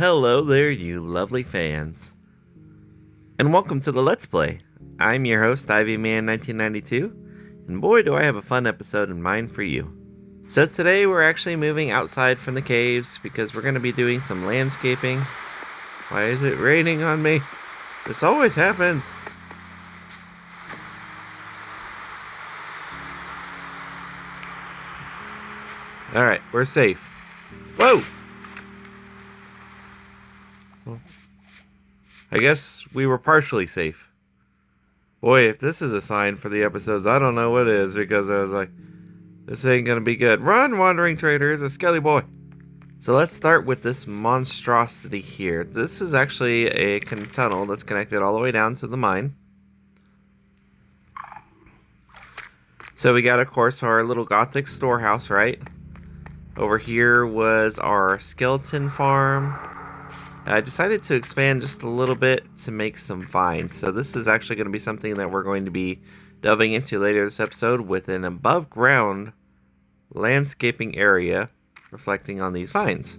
hello there, you lovely fans. And welcome to the Let's Play. I'm your host, Ivyman1992, and boy do I have a fun episode in mind for you. So today we're actually moving outside from the caves because we're going to be doing some landscaping. Why is it raining on me? This always happens. Alright, we're safe. Whoa! Well, I guess we were partially safe. Boy, if this is a sign for the episodes, I don't know what is, because I was like, this ain't gonna be good. Run, wandering trader, is a skelly boy. So let's start with this monstrosity here. This is actually a tunnel that's connected all the way down to the mine. So we got, of course, our little gothic storehouse, right? Over here was our skeleton farm. I decided to expand just a little bit to make some vines. So this is actually going to be something that we're going to be delving into later this episode with an above ground landscaping area reflecting on these vines.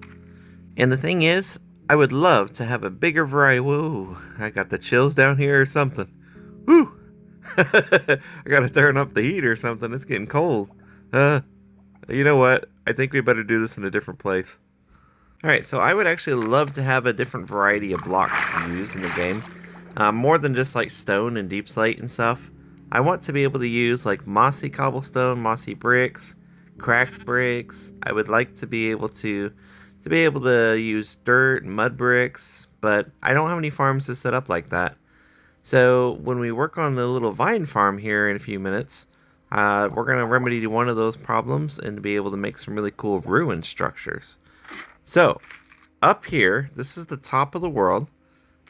And the thing is, I would love to have a bigger variety. Whoa, I got the chills down here or something. Woo! I gotta turn up the heat or something. It's getting cold. You know what? I think we better do this in a different place. Alright, so I would actually love to have a different variety of blocks to use in the game. More than just like stone and deep slate and stuff. I want to be able to use like mossy cobblestone, mossy bricks, cracked bricks. I would like to be able to use dirt and mud bricks, but I don't have any farms to set up like that. So when we work on the little vine farm here in a few minutes, we're going to remedy one of those problems and be able to make some really cool ruin structures. So, up here, this is the top of the world.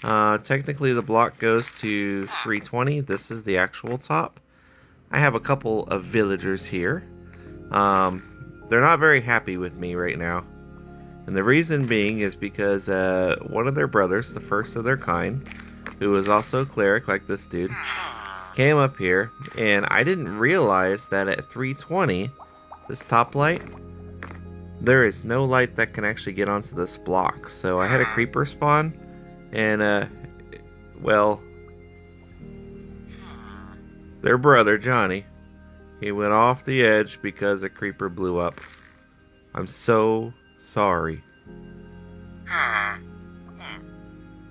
Technically the block goes to 320. This is the actual top. I have a couple of villagers here. They're not very happy with me right now. And the reason being is because one of their brothers, the first of their kind, who was also a cleric like this dude, came up here, and I didn't realize that at 320, this top light, there is no light that can actually get onto this block. So I had a creeper spawn, and well, their brother Johnny, he went off the edge because a creeper blew up. I'm so sorry.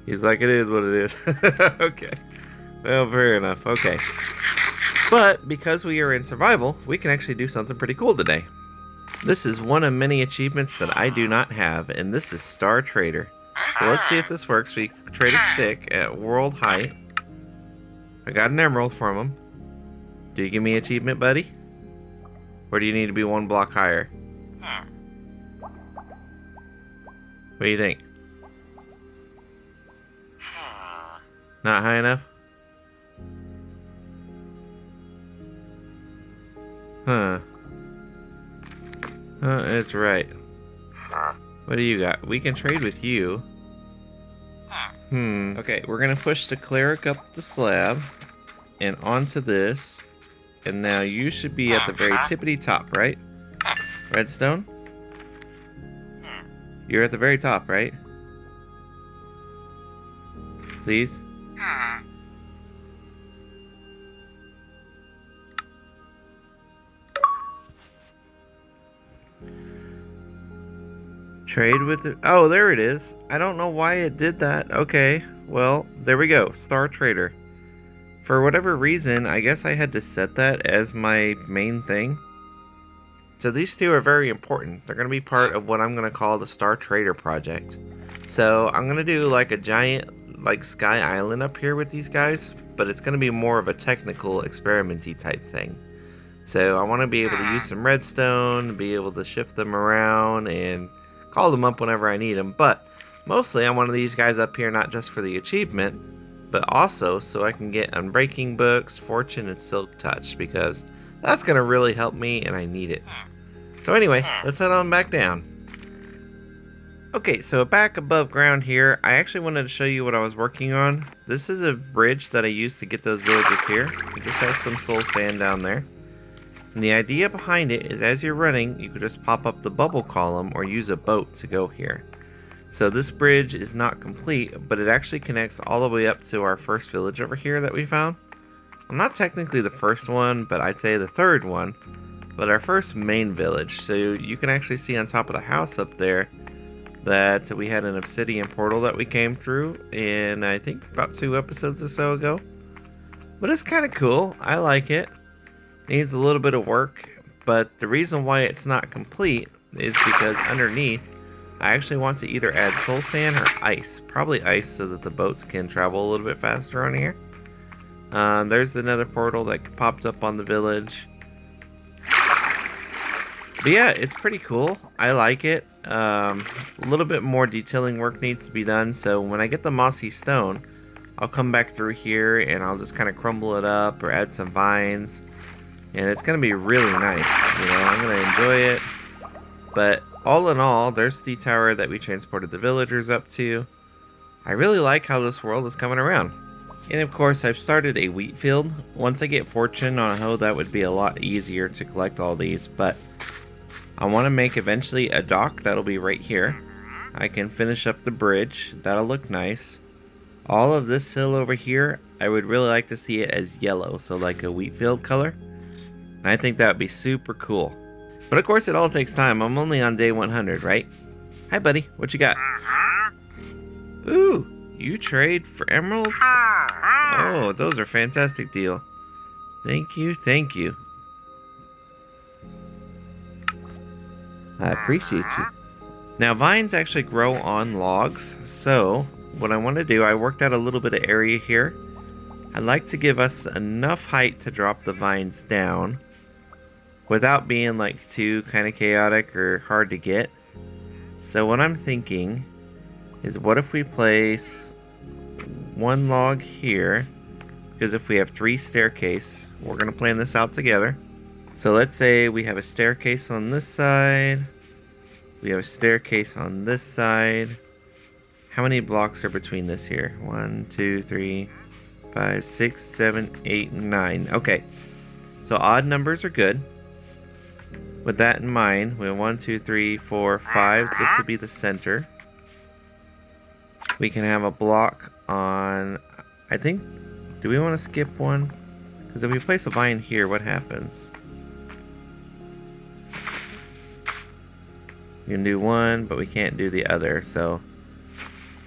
He's like, it is what it is. Okay. Well, fair enough. Okay. But because we are in survival, we can actually do something pretty cool today. This is one of many achievements that I do not have, and this is Star Trader. So let's see if this works. We trade a stick at world height. I got an emerald from him. Do you give me achievement, buddy? Or do you need to be one block higher? What do you think? Not high enough? Huh. That's right. What do you got? We can trade with you. Okay, we're gonna push the cleric up the slab and onto this. And now you should be at the very tippity top, right? Redstone? You're at the very top, right? Please? Trade with it. Oh, there it is. I don't know why it did that. Okay, well, there we go. Star Trader. For whatever reason, I guess I had to set that as my main thing. So these two are very important. They're going to be part of what I'm going to call the Star Trader project. So I'm going to do like a giant like sky island up here with these guys, but it's going to be more of a technical experimenty type thing. So I want to be able to use some redstone, be able to shift them around and call them up whenever I need them, but mostly I want these guys up here not just for the achievement, but also so I can get Unbreaking Books, Fortune, and Silk Touch, because that's going to really help me and I need it. So anyway, let's head on back down. Okay, so back above ground here, I actually wanted to show you what I was working on. This is a bridge that I used to get those villagers here. It just has some soul sand down there. And the idea behind it is as you're running, you could just pop up the bubble column or use a boat to go here. So this bridge is not complete, but it actually connects all the way up to our first village over here that we found. Well, not technically the first one, but I'd say the third one. But our first main village. So you can actually see on top of the house up there that we had an obsidian portal that we came through in, I think, about 2 episodes or so ago. But it's kind of cool. I like it. Needs a little bit of work, but the reason why it's not complete is because underneath I actually want to either add soul sand or ice. Probably ice so that the boats can travel a little bit faster on here. There's the nether portal that popped up on the village. But yeah, it's pretty cool. I like it. A little bit more detailing work needs to be done, so when I get the mossy stone, I'll come back through here and I'll just kind of crumble it up or add some vines. And it's going to be really nice. You know, I'm going to enjoy it. But all in all, there's the tower that we transported the villagers up to. I really like how this world is coming around. And of course, I've started a wheat field. Once I get fortune on a hoe, that would be a lot easier to collect all these. But I want to make eventually a dock that'll be right here. I can finish up the bridge. That'll look nice. All of this hill over here, I would really like to see it as yellow, so like a wheat field color. And I think that would be super cool. But of course, it all takes time. I'm only on day 100, right? Hi, buddy. What you got? Ooh, you trade for emeralds? Oh, those are fantastic deal. Thank you, thank you. I appreciate you. Now, vines actually grow on logs, so what I want to do, I worked out a little bit of area here. I'd like to give us enough height to drop the vines down without being like too kind of chaotic or hard to get. So what I'm thinking is, what if we place one log here? Because if we have 3 staircase, we're going to plan this out together. So let's say we have a staircase on this side. We have a staircase on this side. How many blocks are between this here? 1, 2, 3, 5, 6, 7, 8, 9. Okay. So odd numbers are good. With that in mind, we have 1, 2, 3, 4, 5. This would be the center. We can have a block on, I think, do we want to skip one? Because if we place a vine here, what happens? We can do one, but we can't do the other, so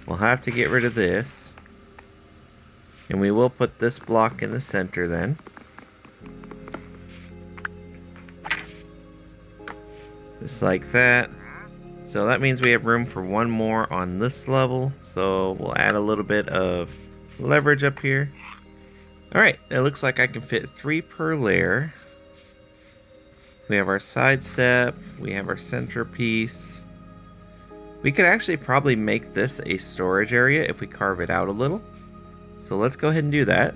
we'll have to get rid of this. And we will put this block in the center then. Just like that. So that means we have room for one more on this level. So we'll add a little bit of leverage up here. Alright, it looks like I can fit 3 per layer. We have our side step, we have our centerpiece. We could actually probably make this a storage area if we carve it out a little. So let's go ahead and do that.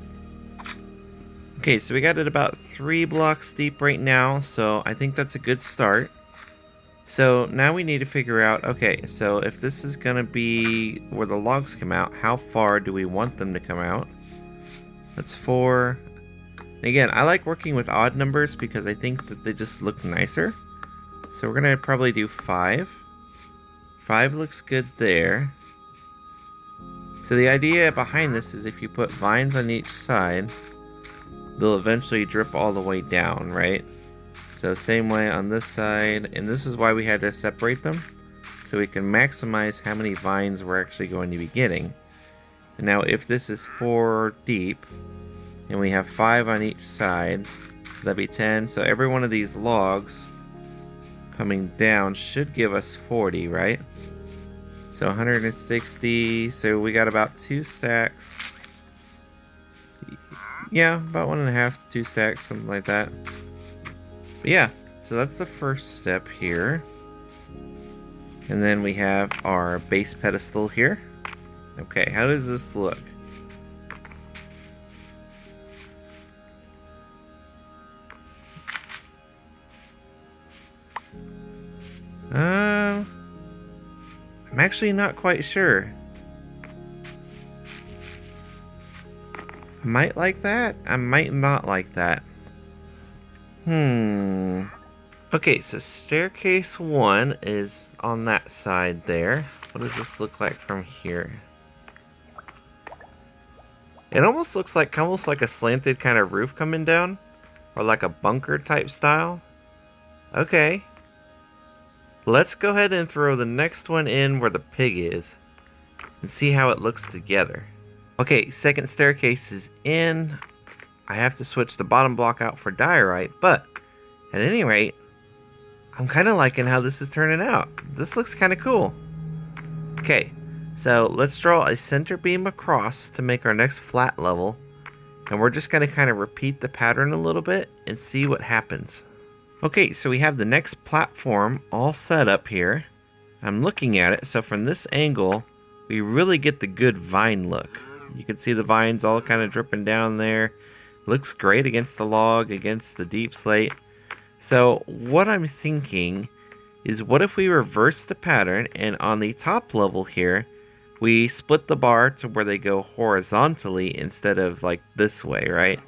Okay, so we got it about 3 blocks deep right now, so I think that's a good start. So now we need to figure out, okay, so if this is going to be where the logs come out, how far do we want them to come out? That's 4. Again, I like working with odd numbers because I think that they just look nicer. So we're going to probably do 5. 5 looks good there. So the idea behind this is if you put vines on each side, they'll eventually drip all the way down, right? So same way on this side, and this is why we had to separate them, so we can maximize how many vines we're actually going to be getting. And now if this is 4 deep, and we have 5 on each side, so that'd be 10. So every one of these logs coming down should give us 40, right? So 160, so we got about 2 stacks. Yeah, about 1.5, 2 stacks, something like that. But yeah, so that's the first step here. And then we have our base pedestal here. Okay, how does this look? I'm actually not quite sure. I might like that. I might not like that. Okay, so staircase 1 is on that side there. What does this look like from here? It almost looks like a slanted kind of roof coming down, or like a bunker type style. Okay. Let's go ahead and throw the next one in where the pig is and see how it looks together. Okay, second staircase is in. I have to switch the bottom block out for diorite, but at any rate, I'm kind of liking how this is turning out. This looks kind of cool. Okay, so let's draw a center beam across to make our next flat level, and we're just going to kind of repeat the pattern a little bit and see what happens. Okay, so we have the next platform all set up here. I'm looking at it, so from this angle, we really get the good vine look. You can see the vines all kind of dripping down there. Looks great against the log, against the deep slate. So what I'm thinking is, what if we reverse the pattern, and on the top level here, we split the bar to where they go horizontally instead of like this way, right?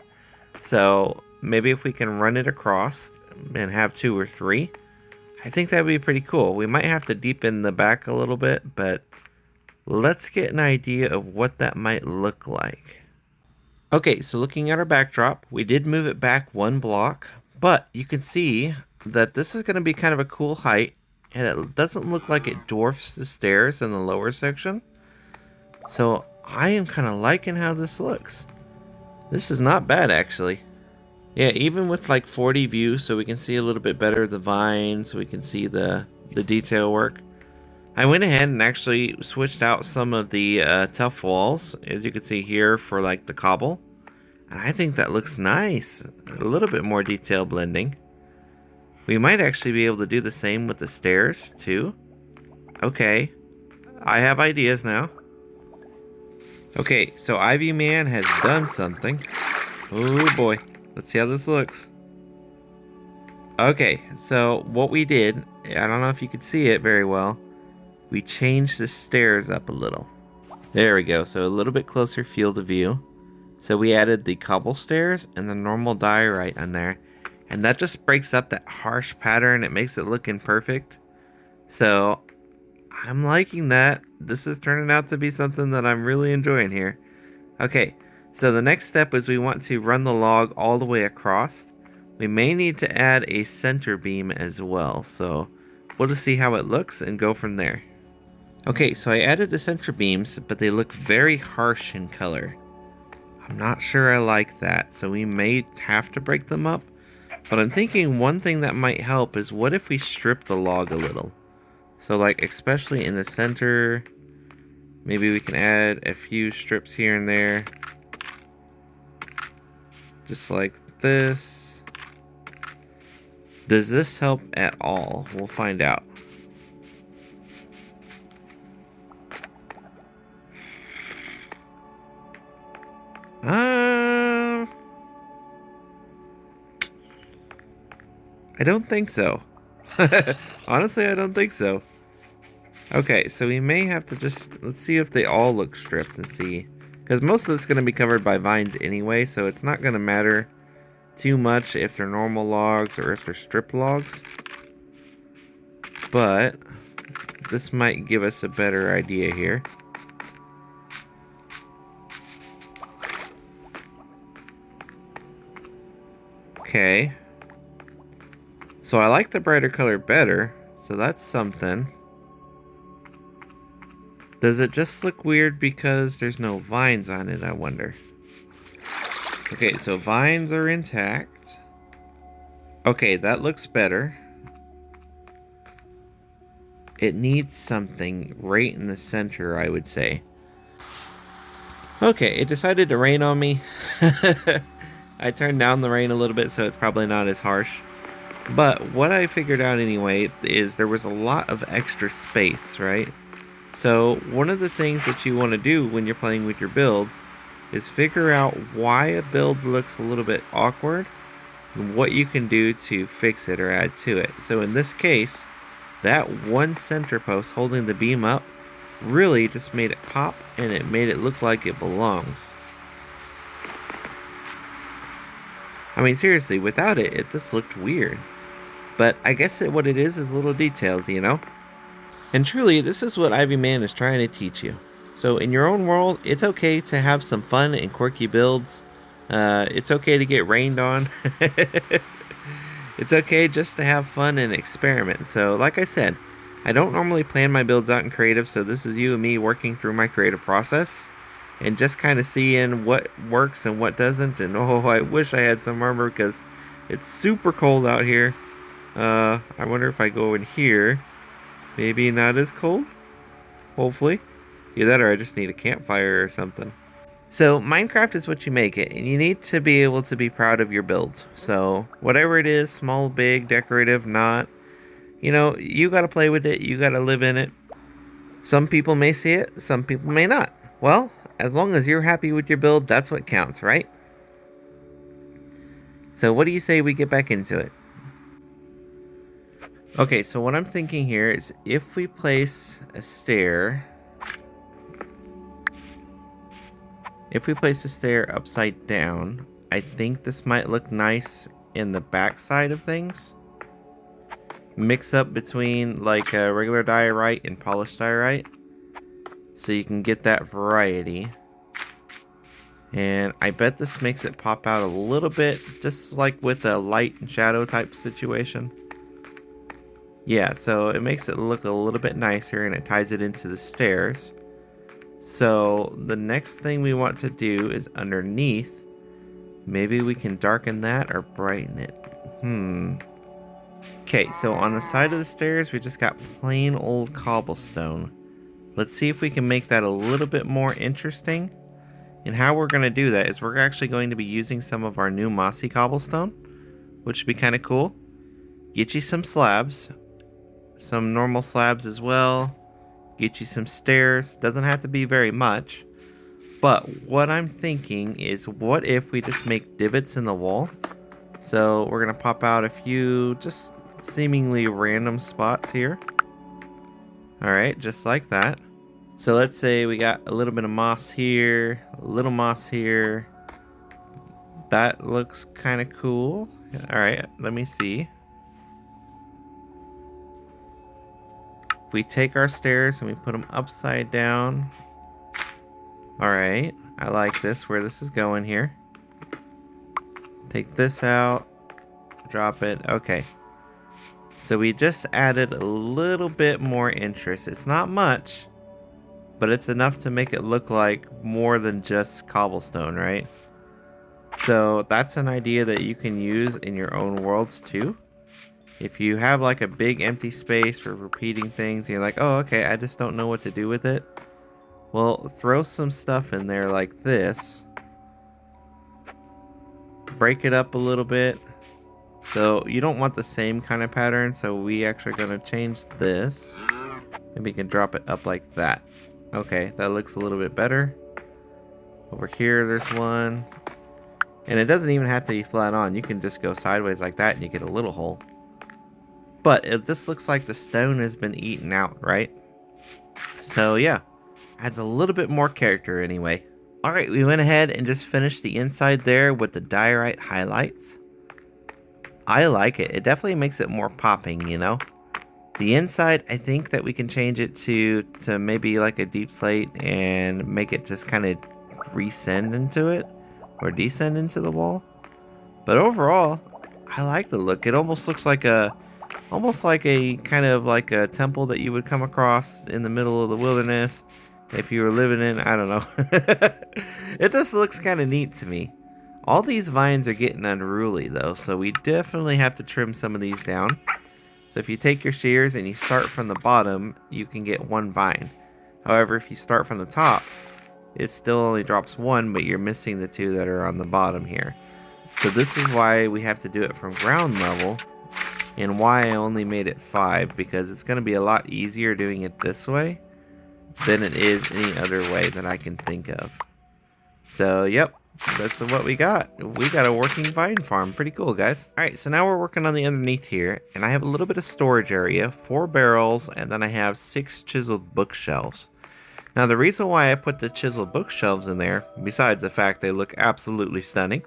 So maybe if we can run it across and have 2 or 3, I think that'd be pretty cool. We might have to deepen the back a little bit, but let's get an idea of what that might look like. Okay, so looking at our backdrop, we did move it back 1 block, but you can see that this is going to be kind of a cool height, and it doesn't look like it dwarfs the stairs in the lower section. So I am kind of liking how this looks. This is not bad, actually. Yeah, even with like 40 view, so we can see a little bit better the vines, so we can see the detail work. I went ahead and actually switched out some of the tough walls, as you can see here, for like the cobble. And I think that looks nice. A little bit more detail blending. We might actually be able to do the same with the stairs too. Okay, I have ideas now. Okay, so Ivyman has done something. Oh boy, let's see how this looks. Okay, so what we did, I don't know if you could see it very well, we changed the stairs up a little. There we go, so a little bit closer field of view. So we added the cobble stairs and the normal diorite on there, and that just breaks up that harsh pattern. It makes it look imperfect. So I'm liking that. This is turning out to be something that I'm really enjoying here. Okay, so the next step is we want to run the log all the way across. We may need to add a center beam as well, so we'll just see how it looks and go from there. Okay, so I added the center beams, but they look very harsh in color. I'm not sure I like that, so we may have to break them up. But I'm thinking one thing that might help is, what if we strip the log a little? So like, especially in the center, maybe we can add a few strips here and there. Just like this. Does this help at all? We'll find out. I don't think so. Honestly, I don't think so. Okay, so we may have to just, let's see if they all look stripped and see. Because most of this is going to be covered by vines anyway, so it's not going to matter too much if they're normal logs or if they're stripped logs. But this might give us a better idea here. Okay. So I like the brighter color better, so that's something. Does it just look weird because there's no vines on it, I wonder? Okay, so vines are intact. Okay, that looks better. It needs something right in the center, I would say. Okay, it decided to rain on me. I turned down the rain a little bit, so it's probably not as harsh. But what I figured out anyway is there was a lot of extra space, right? So one of the things that you want to do when you're playing with your builds is figure out why a build looks a little bit awkward and what you can do to fix it or add to it. So in this case, that one center post holding the beam up really just made it pop, and it made it look like it belongs. I mean, seriously, without it, it just looked weird. But I guess that what it is little details, you know? And truly, this is what Ivyman is trying to teach you. So in your own world, it's okay to have some fun and quirky builds. It's okay to get rained on. It's okay just to have fun and experiment. So like I said, I don't normally plan my builds out in creative, so this is you and me working through my creative process and just kind of seeing what works and what doesn't. And oh, I wish I had some armor because it's super cold out here. I wonder if I go in here, maybe not as cold, hopefully. Either that or I just need a campfire or something. So Minecraft is what you make it, and you need to be able to be proud of your builds. So whatever it is, small, big, decorative, not, you gotta play with it, you gotta live in it. Some people may see it, some people may not. Well, as long as you're happy with your build, that's what counts, right? So what do you say we get back into it? Okay, so what I'm thinking here is if we place a stair, upside down, I think this might look nice in the back side of things. Mix up between like a regular diorite and polished diorite, so you can get that variety. And I bet this makes it pop out a little bit, just like with a light and shadow type situation. Yeah, so it makes it look a little bit nicer and it ties it into the stairs. So the next thing we want to do is underneath. Maybe we can darken that or brighten it. Okay, so on the side of the stairs, we just got plain old cobblestone. Let's see if we can make that a little bit more interesting. And how we're going to do that is we're actually going to be using some of our new mossy cobblestone, which would be kind of cool. Get you some slabs, some normal slabs as well. Get you some stairs. Doesn't have to be very much. But what I'm thinking is, what if we just make divots in the wall? So we're going to pop out a few just seemingly random spots here. Alright, just like that. So let's say we got a little bit of moss here, a little moss here. That looks kind of cool. Alright, let me see. If we take our stairs and we put them upside down. Alright, I like this, where this is going here. Take this out, drop it. Okay. So we just added a little bit more interest. It's not much, but it's enough to make it look like more than just cobblestone, right? So that's an idea that you can use in your own worlds too. If you have like a big empty space for repeating things, you're like, oh, okay, I just don't know what to do with it. Well, throw some stuff in there like this. Break it up a little bit. So you don't want the same kind of pattern, so we actually are going to change this. And we can drop it up like that. Okay, that looks a little bit better. Over here, there's one. And it doesn't even have to be flat on. You can just go sideways like that and you get a little hole. But it just looks like the stone has been eaten out, right? So yeah, adds a little bit more character anyway. Alright, we went ahead and just finished the inside there with the diorite highlights. I like it. It definitely makes it more popping, you know? The inside, I think that we can change it to maybe like a deep slate and make it just kind of rescend into it or descend into the wall. But overall, I like the look. It almost looks like a kind of like a temple that you would come across in the middle of the wilderness if you were living in, I don't know. It just looks kind of neat to me. All these vines are getting unruly though, so we definitely have to trim some of these down. So if you take your shears and you start from the bottom, you can get one vine. However, if you start from the top, it still only drops one, but you're missing the two that are on the bottom here. So this is why we have to do it from ground level, and why I only made it 5, because it's going to be a lot easier doing it this way than it is any other way that I can think of. So, yep. That's what we got. We got a working vine farm. Pretty cool, guys. Alright, so now we're working on the underneath here, and I have a little bit of storage area, 4 barrels, and then I have 6 chiseled bookshelves. Now, the reason why I put the chiseled bookshelves in there, besides the fact they look absolutely stunning,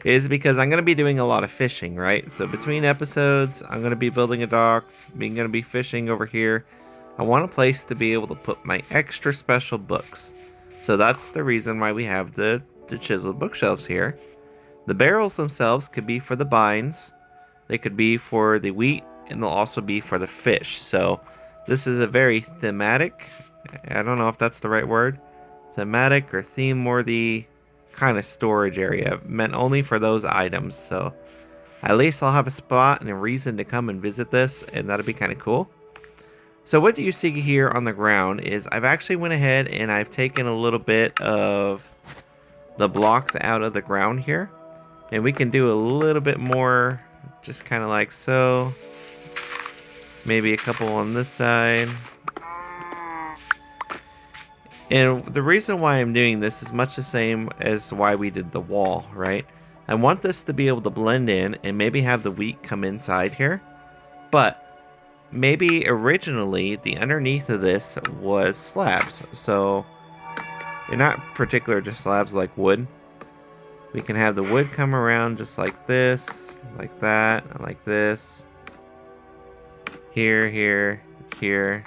is because I'm going to be doing a lot of fishing, right? So between episodes, I'm going to be building a dock, I'm going to be fishing over here. I want a place to be able to put my extra special books. So that's the reason why we have the chiseled bookshelves here. The barrels themselves could be for the binds, they could be for the wheat, and they'll also be for the fish. So this is a very thematic, I don't know if that's the right word, thematic or theme-worthy kind of storage area, meant only for those items. So at least I'll have a spot and a reason to come and visit this, and that'll be kind of cool. So what you see here on the ground is I've actually went ahead and I've taken a little bit of the blocks out of the ground here, and we can do a little bit more, just kind of like so. Maybe a couple on this side. And the reason why I'm doing this is much the same as why we did the wall, right? I want this to be able to blend in and maybe have the wheat come inside here. But maybe originally the underneath of this was slabs. So they're not particular just slabs like wood. We can have the wood come around just like this, like that, like this. Here, here, here.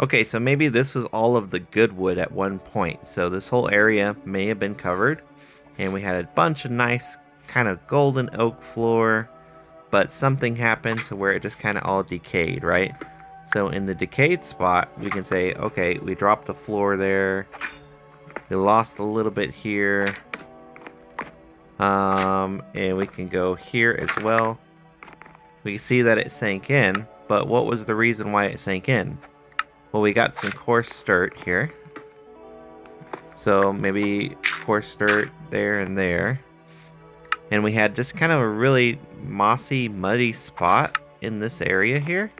Okay, so maybe this was all of the good wood at one point. So this whole area may have been covered. And we had a bunch of nice kind of golden oak floor. But something happened to where it just kind of all decayed, right? So in the decayed spot, we can say, okay, we dropped a floor there. We lost a little bit here. And we can go here as well. We can see that it sank in. But what was the reason why it sank in? Well, we got some coarse dirt here. So maybe coarse dirt there and there. And we had just kind of a really mossy, muddy spot in this area here.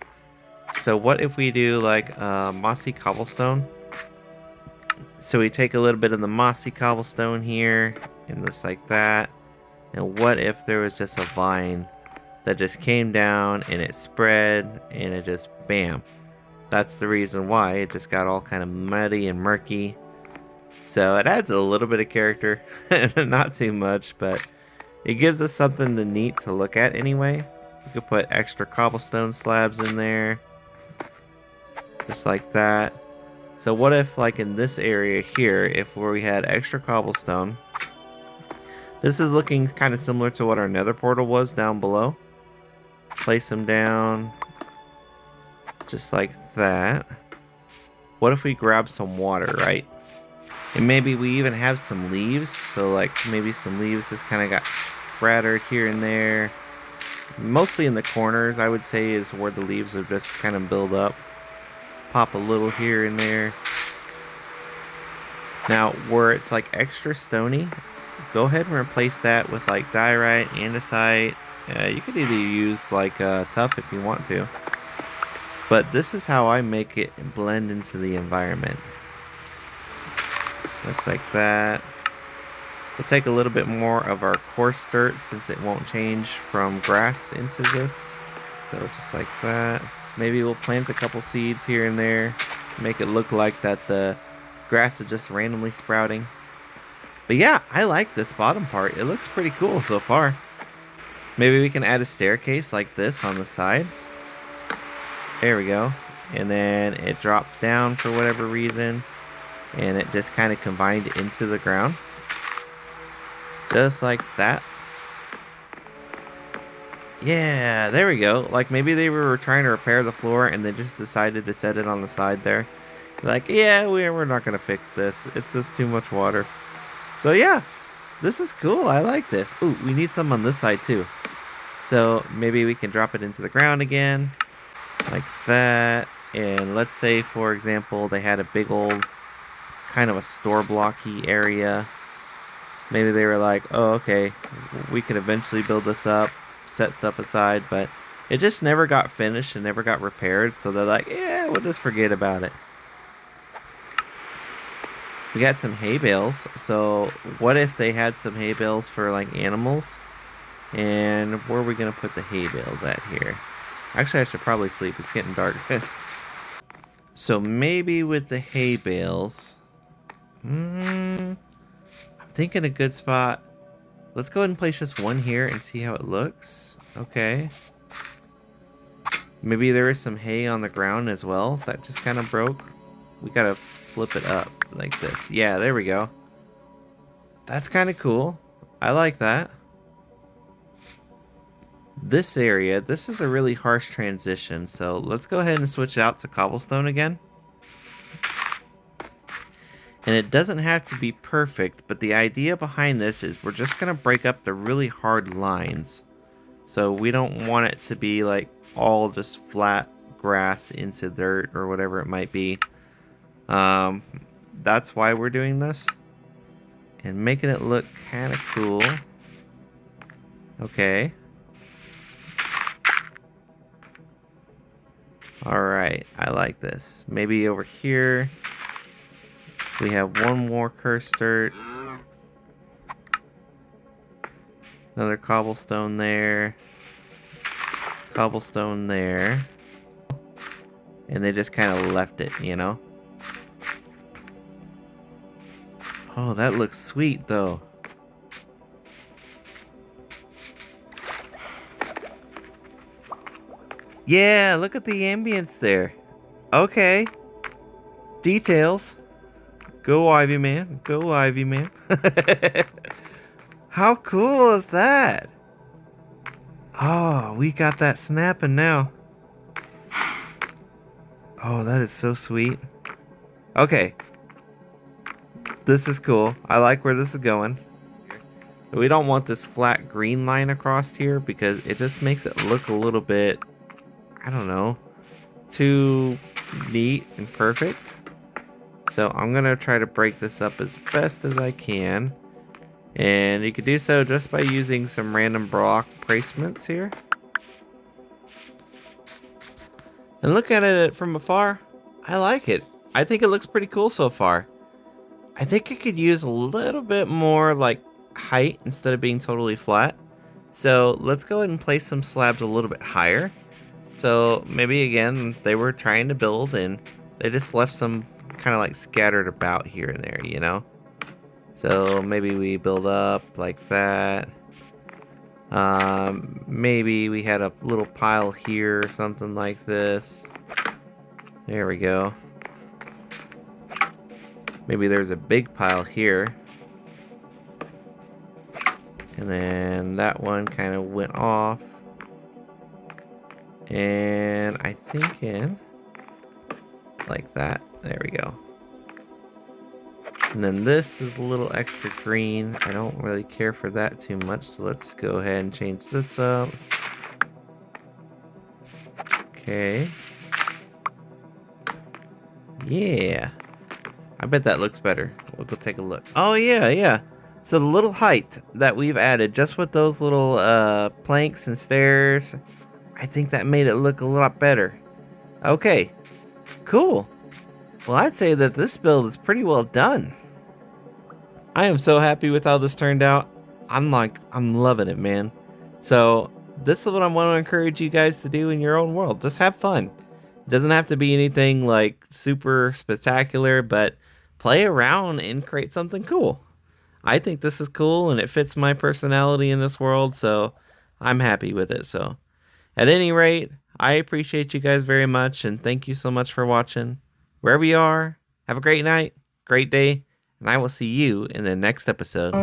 So what if we do like mossy cobblestone? So we take a little bit of the mossy cobblestone here and just like that. And what if there was just a vine that just came down and it spread and it just bam. That's the reason why it just got all kind of muddy and murky. So it adds a little bit of character, not too much, but it gives us something neat to look at anyway. We could put extra cobblestone slabs in there, just like that. So what if like in this area here, if where we had extra cobblestone, this is looking kind of similar to what our nether portal was down below. Place them down just like that. What if we grab some water, right? And maybe we even have some leaves. So like maybe some leaves just kind of got splattered here and there. Mostly in the corners, I would say, is where the leaves have just kind of build up. Pop a little here and there. Now, where it's like extra stony, go ahead and replace that with like diorite, andesite. You could either use like tuff if you want to. But this is how I make it blend into the environment. Just like that. We'll take a little bit more of our coarse dirt since it won't change from grass into this. So just like that. Maybe we'll plant a couple seeds here and there. Make it look like that the grass is just randomly sprouting. But yeah, I like this bottom part. It looks pretty cool so far. Maybe we can add a staircase like this on the side. There we go. And then it dropped down for whatever reason. And it just kind of combined into the ground. Just like that. Yeah, there we go. Like maybe they were trying to repair the floor and they just decided to set it on the side there. Like, yeah, we're not going to fix this. It's just too much water. So yeah, this is cool. I like this. Ooh, we need some on this side too. So maybe we can drop it into the ground again. Like that. And let's say, for example, they had a big old kind of a store blocky area. Maybe they were like, oh, okay, we could eventually build this up, set stuff aside, but it just never got finished and never got repaired. So they're like, yeah, we'll just forget about it. We got some hay bales. So what if they had some hay bales for like animals? And where are we going to put the hay bales at here? Actually, I should probably sleep. It's getting dark. So maybe with the hay bales, I'm thinking a good spot. Let's go ahead and place just one here and see how it looks. Okay. Maybe there is some hay on the ground as well that just kind of broke. We gotta flip it up like this. Yeah, there we go. That's kind of cool. I like that. This area, this is a really harsh transition, so let's go ahead and switch out to cobblestone again. And it doesn't have to be perfect, but the idea behind this is we're just going to break up the really hard lines. So we don't want it to be like all just flat grass into dirt or whatever it might be. That's why we're doing this. And making it look kind of cool. Okay. Alright, I like this. Maybe over here we have one more cursed dirt. Another cobblestone there. Cobblestone there. And they just kind of left it, you know? Oh, that looks sweet, though. Yeah, look at the ambience there. Okay. Details. Go Ivyman. Go Ivyman. How cool is that? Oh, we got that snapping now. Oh, that is so sweet. Okay. This is cool. I like where this is going. We don't want this flat green line across here because it just makes it look a little bit, I don't know, too neat and perfect. So I'm going to try to break this up as best as I can. And you could do so just by using some random block placements here. And look at it from afar, I like it. I think it looks pretty cool so far. I think it could use a little bit more like height instead of being totally flat. So let's go ahead and place some slabs a little bit higher. So maybe again, they were trying to build and they just left some kind of like scattered about here and there, you know? So maybe we build up like that. Maybe we had a little pile here or something like this. There we go. Maybe there's a big pile here. And then that one kind of went off. And I think in like that. There we go. And then this is a little extra green. I don't really care for that too much, so let's go ahead and change this up. Okay. Yeah. I bet that looks better. We'll go take a look. Oh yeah, yeah. So the little height that we've added just with those little planks and stairs, I think that made it look a lot better. Okay. Cool. Well, I'd say that this build is pretty well done. I am so happy with how this turned out. I'm loving it, man. So this is what I want to encourage you guys to do in your own world. Just have fun. It doesn't have to be anything like super spectacular, but play around and create something cool. I think this is cool and it fits my personality in this world, so I'm happy with it. So at any rate, I appreciate you guys very much and thank you so much for watching. Wherever you are, have a great night, great day, and I will see you in the next episode.